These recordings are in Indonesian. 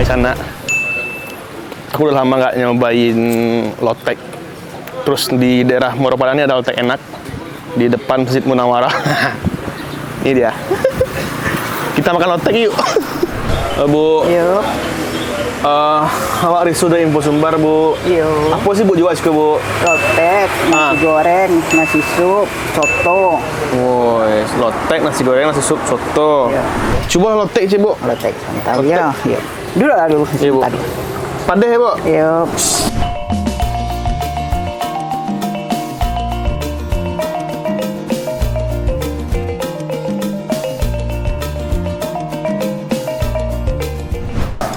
guys, anak. Aku udah lama nggak nyobain lotek. Terus di daerah Moropadan ini ada lotek enak di depan Masjid Munawarah. Ini dia. Kita makan lotek yuk. Bu. Yuk. Awak risu dari Info Sumbar, Bu. Yuk. Apa sih Bu jual suka, Bu? Lotek, nasi goreng, nasi sup, soto. Woi, lotek, nasi goreng, nasi sup, soto. Iya. Coba lotek sih, Bu. Lotek santai ya. Yuk. Dulu lah dulu. Iya, Bu. Tadi. Padeh ya, Bu. Yuk.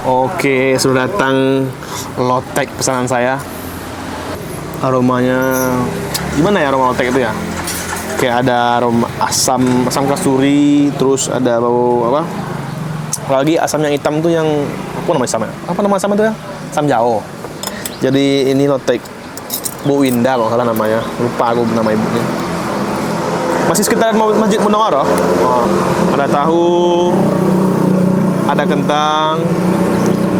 Oke, sudah datang lotek pesanan saya. Aromanya gimana ya aroma lotek itu ya? Kayak ada aroma asam kasturi, terus ada bau apa? Lagi asam yang hitam tuh yang apa namanya asamnya? Apa nama asam itu ya? Asam jawo. Jadi ini lotek Bu Winda kalau salah namanya. Lupa aku nama ibunya. Masih sekitaran Masjid Munawarah. Oh, ada tahu, ada kentang,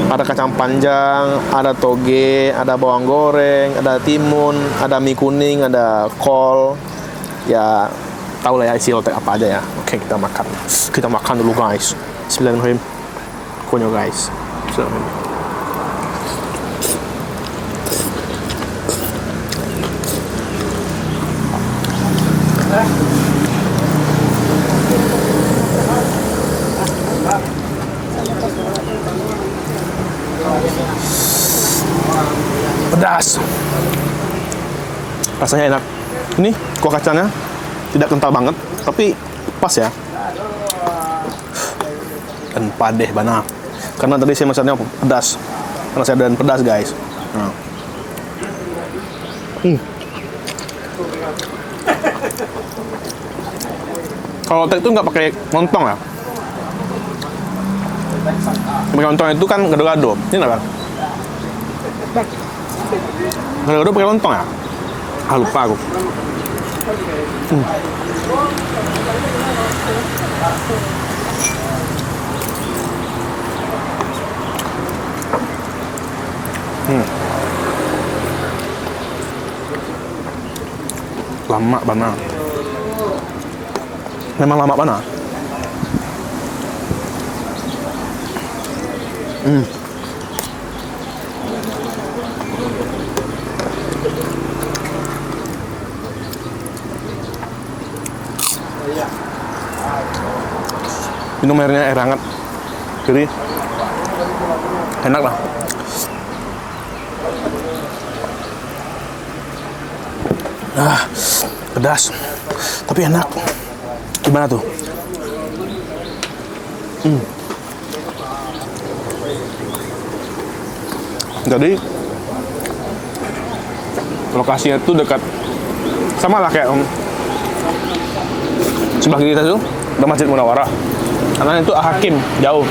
ada kacang panjang, ada toge, ada bawang goreng, ada timun, ada mie kuning, ada kol. Ya, tahu lah ya isi lotek apa aja ya. Oke, kita makan. Kita makan dulu guys. Bismillahirrahmanirrahim. Konyo guys. Bismillahirrahmanirrahim. Pedas. Rasanya enak. Ini kuah kacangnya tidak kental banget, tapi pas ya. Dan padeh bana. Karena tadi saya makannya pedas. Karena saya dan pedas guys. Nah. Kalau lotek itu nggak pakai lontong ya. Pakai lontong itu kan gado-gado. Ini apa? Gado-gado pakai lontong ya? Ah, lupa aku. Lama banget. Memang lama banget. Minum airnya air hangat, jadi enak lah. Pedas, tapi enak. Gimana tuh? Jadi lokasinya tuh dekat, sama lah kayak sebelah kiri kita tuh ada Masjid Munawarah. Karena itu Hakim jauh.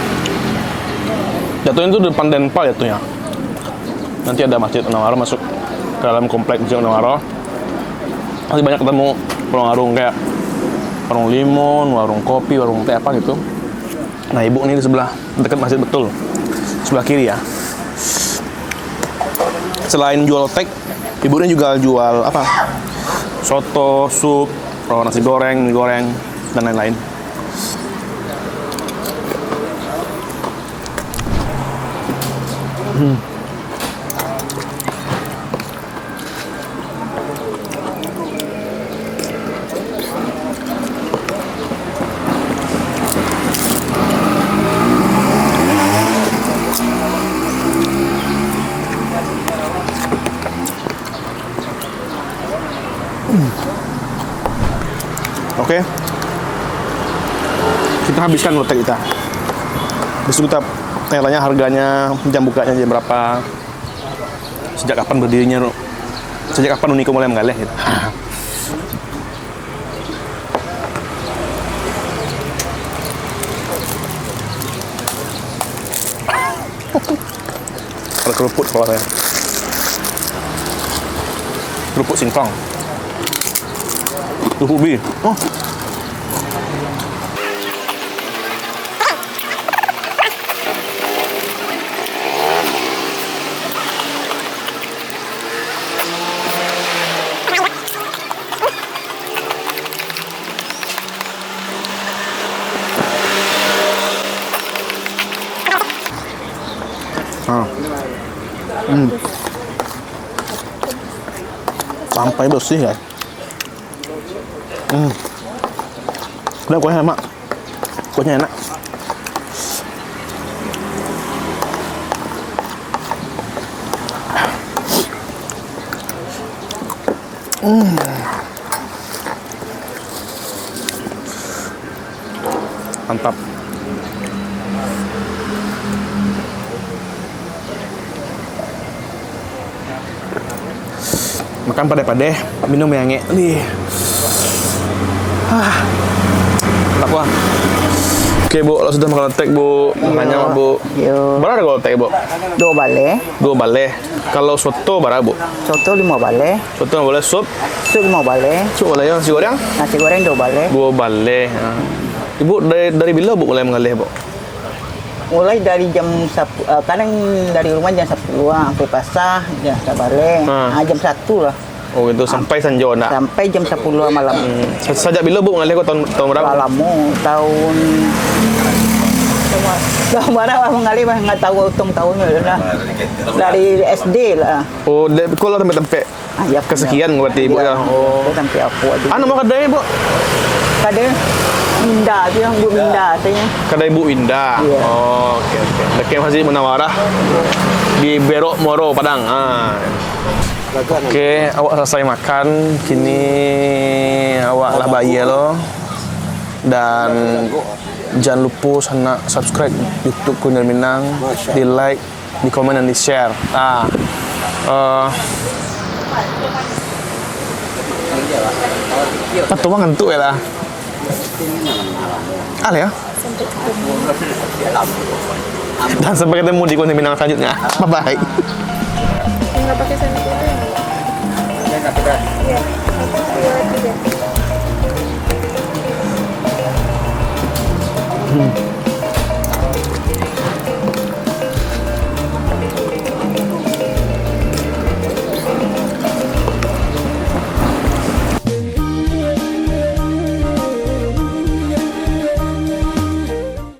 Jatuhnya itu depan Denpal jatuhnya. Nanti ada Masjid Munawarah masuk ke dalam komplek Masjid Munawarah. Masih banyak ketemu warung-warung kayak warung limun, warung kopi, warung teh apa gitu. Nah, ibu ini di sebelah dekat masjid betul. Sebelah kiri ya. Selain jual lotek, ibu ini juga jual apa? Soto, sup, nasi goreng, mie goreng, dan lain-lain. Oke, kita habiskan lotek kita. Terus kita tanya harganya, jam bukanya jam berapa, sejak kapan berdirinya, sejak kapan Uniko mulai menggaleh gitu. Ada kerupuk kalau saya. Kerupuk singkong. Kerupuk ubi. Oh. Sampai bersih guys. Udah kuahnya enak. Kuahnya enak. Mantap. Makan padeh-padeh, minum yang nge. Nih. Mantap wah. Oke Bu, lo sudah makan lotek Bu. Makanya Bu. Yo. Berapa ada lotek Bu? 2 balai. 2 balai. Kalau soto berapa Bu? Soto 5 balai. Soto nggak boleh, sup. Sup 5 balai. Sup boleh ya, nasi goreng? Nasi goreng 2 balai. 2 balai. Ibu dari bila Bu mulai mengalih Bu? Mulai dari jam 10, kadang dari rumah jam 10 sampai pasar jam 1 balai. Jam 1 lah. Oh gitu, sampai Sanjo enggak? Sampai jam 10 malam. Sejak bila Bu mengalih kok tahun berapa? Lama tahun berapa mengalih mah nggak tahu hitung tahunnya lah. Dari SD lah. Oh, kok lah tempe-tempe Ya, kesekian berarti Ibu ya? Oh, sampai aku aja. Anu mau kedai Bu? Kadang Minda tu yang Bu Minda katanya. Kedai Bu Indah. Iya. Oh, oke. Dekat masih Munawarah di Berok Moro Padang. Oke, awak selesai makan, kini awak lah bayar lo. Dan jangan lupa sana subscribe YouTube Kuliner Minang, di like, di komen dan di share. Patuh banget tuh ya lah. Ya. Dan sampai ketemu di Kuliner Minang selanjutnya. Bye bye.